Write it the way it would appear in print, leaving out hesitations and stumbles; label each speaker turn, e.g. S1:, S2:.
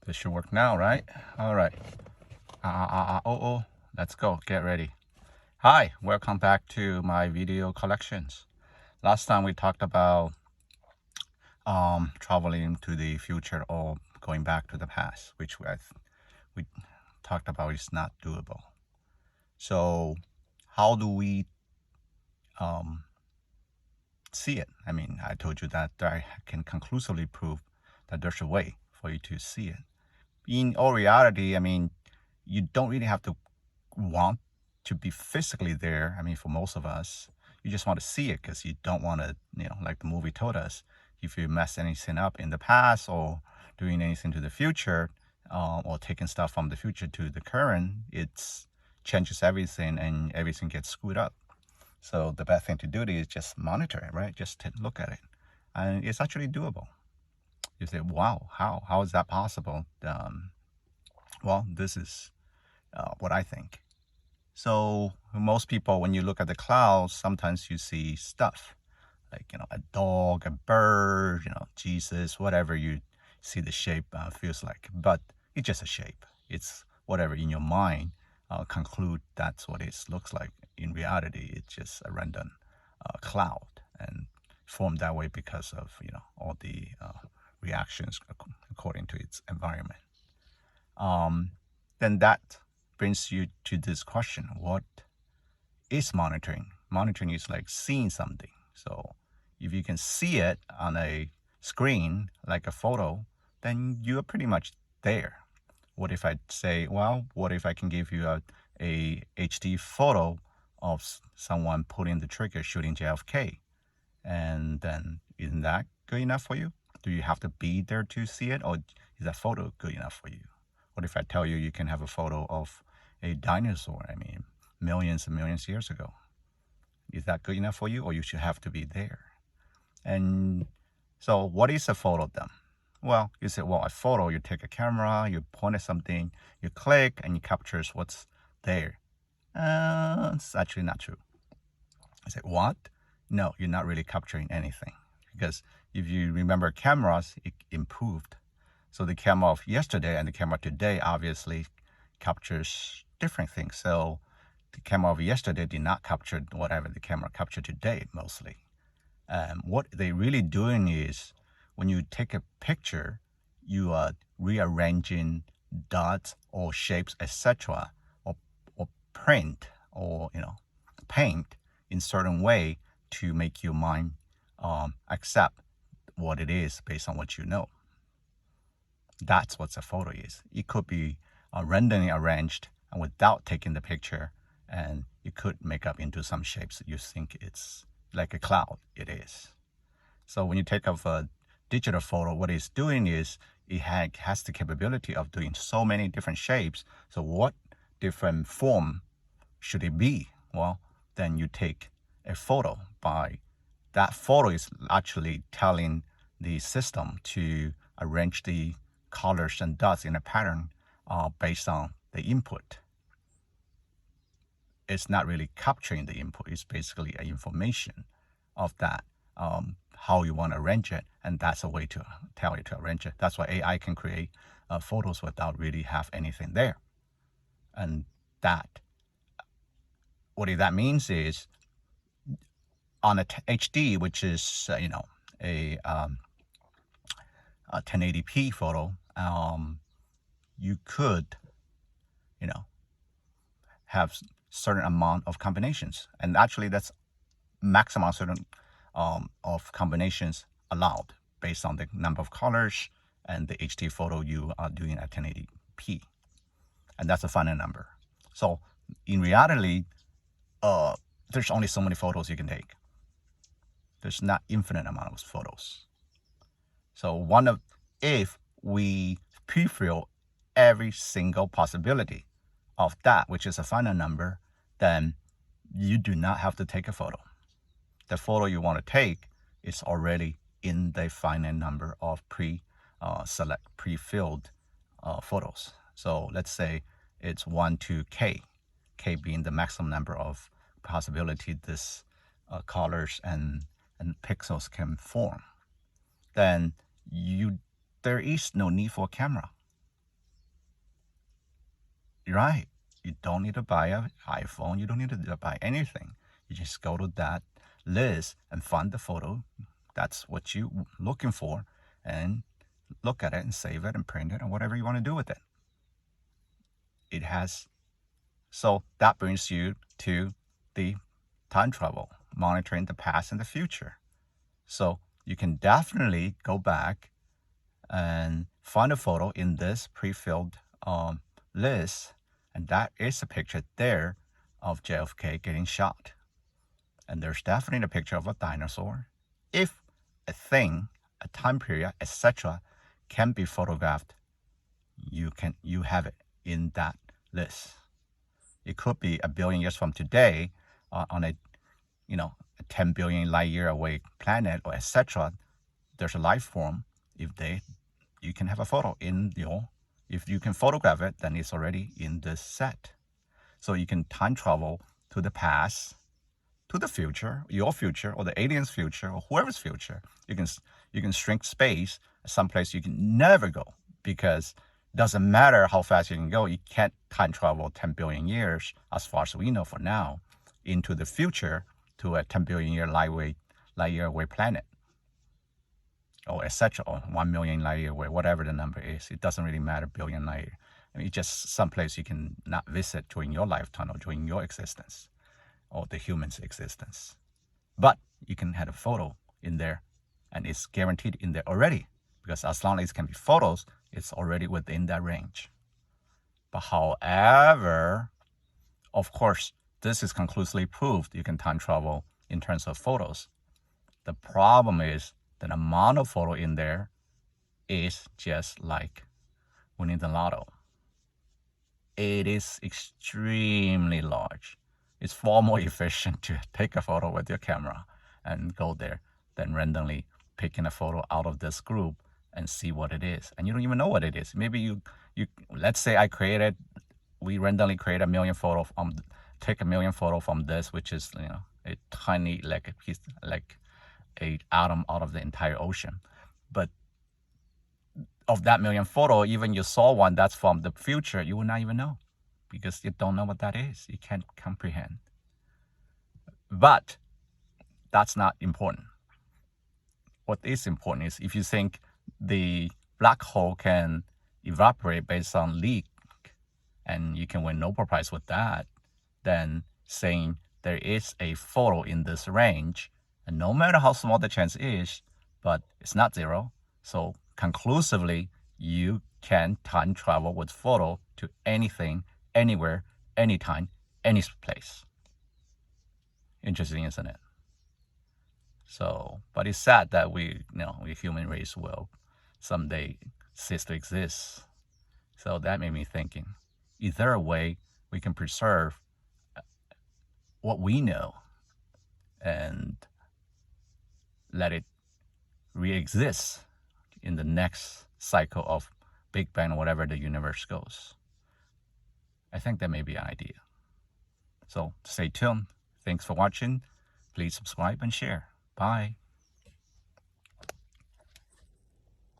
S1: This should work now, right? All right. Oh. Let's go. Get ready. Hi, welcome back to my video collections. Last time we talked about traveling to the future or going back to the past, which we talked about is not doable. So how do we see it? I mean, I told you that I can conclusively prove that there's a way for you to see it. In all reality, I mean, you don't really have to want to be physically there. I mean, for most of us, you just want to see it because you don't want to, like the movie told us, if you mess anything up in the past or doing anything to the future, or taking stuff from the future to the current, it changes everything and everything gets screwed up. So the best thing to do is just monitor it, right? Just look at it. And it's actually doable. You say, wow, how is that possible? Well, this is what I think. So most people, when you look at the clouds, sometimes you see stuff like, a dog, a bird, Jesus, whatever you see the shape feels like. But it's just a shape. It's whatever in your mind conclude that's what it looks like. In reality, it's just a random cloud and formed that way because of, all the reactions according to its environment. Then that brings you to this question: what is monitoring? Monitoring is like seeing something. So if you can see it on a screen like a photo, then you are pretty much there. What if I say, well, what if I can give you a HD photo of someone pulling the trigger shooting JFK? And then isn't that good enough for you? Do you have to be there to see it, or is that photo good enough for you? What if I tell you you can have a photo of a dinosaur, I mean, millions and millions of years ago? Is that good enough for you, or you should have to be there? And so what is a photo then? Well, you say, well, a photo, you take a camera, you point at something, you click, and it captures what's there. It's actually not true. I say, what? No, you're not really capturing anything. Because if you remember cameras, it improved. So the camera of yesterday and the camera today obviously captures different things. So the camera of yesterday did not capture whatever the camera captured today mostly. What they're really doing is when you take a picture, you are rearranging dots or shapes, etc., or print or paint in certain way to make your mind accept what it is based on what you know. That's what a photo is. It could be randomly arranged and without taking the picture, and you could make up into some shapes that you think it's like a cloud. It is. So when you take of a digital photo, what it's doing is it has the capability of doing so many different shapes. So what different form should it be? Well, then you take a photo. By that photo is actually telling the system to arrange the colors and dots in a pattern based on the input. It's not really capturing the input. It's basically an information of that, how you want to arrange it. And that's a way to tell you to arrange it. That's why AI can create photos without really have anything there. And what that means is on a HD, which is, a 1080p photo, you could, have certain amount of combinations. And actually that's maximum certain of combinations allowed based on the number of colors and the HD photo you are doing at 1080p. And that's a final number. So in reality, there's only so many photos you can take. There's not infinite amount of photos. So if we pre-fill every single possibility of that, which is a final number, then you do not have to take a photo. The photo you want to take is already in the final number of pre-filled photos. So let's say it's 1 to K, K being the maximum number of possibility this colors and pixels can form. Then there is no need for a camera. right. You don't need to buy an iPhone. You don't need to buy anything. You just go to that list and find the photo. That's what you're looking for, and look at it and save it and print it and whatever you want to do with it. It has. So that brings you to the time travel, monitoring the past and the future. So you can definitely go back and find a photo in this pre-filled list, and that is a picture there of JFK getting shot. And there's definitely a picture of a dinosaur. If a thing, a time period, etc., can be photographed, you have it in that list. It could be a billion years from today, on a 10 billion light year away planet, or etc. There's a life form. You can have a photo if you can photograph it, then it's already in this set. So you can time travel to the past, to the future, your future, or the alien's future, or whoever's future. You can shrink space someplace you can never go, because it doesn't matter how fast you can go. You can't time travel 10 billion years, as far as we know for now, into the future to a 10 billion year light year away planet, or etc., or 1 million light year away, whatever the number is. It doesn't really matter, billion light year. I mean, it's just someplace you can not visit during your lifetime or during your existence, or the human's existence. But you can have a photo in there, and it's guaranteed in there already, because as long as it can be photos, it's already within that range. But however, of course, this is conclusively proved you can time travel in terms of photos. The problem is that the amount of photo in there is just like winning the lotto. It is extremely large. It's far more efficient to take a photo with your camera and go there than randomly picking a photo out of this group and see what it is. And you don't even know what it is. Maybe you let's say we randomly create a million photo take a million photo from this, which is a tiny, like a piece, like a atom out of the entire ocean. But of that million photo, even you saw one that's from the future, you will not even know, because you don't know what that is. You can't comprehend. But that's not important. What is important is if you think the black hole can evaporate based on leak, and you can win Nobel Prize with that, then saying there is a photo in this range, and no matter how small the chance is, but it's not zero. So conclusively, you can time travel with photo to anything, anywhere, anytime, any place. Interesting, isn't it? So, but it's sad that we human race will someday cease to exist. So that made me thinking, is there a way we can preserve what we know and let it re-exist in the next cycle of Big Bang or whatever the universe goes? I think that may be an idea. So stay tuned. Thanks for watching. Please subscribe and share. Bye.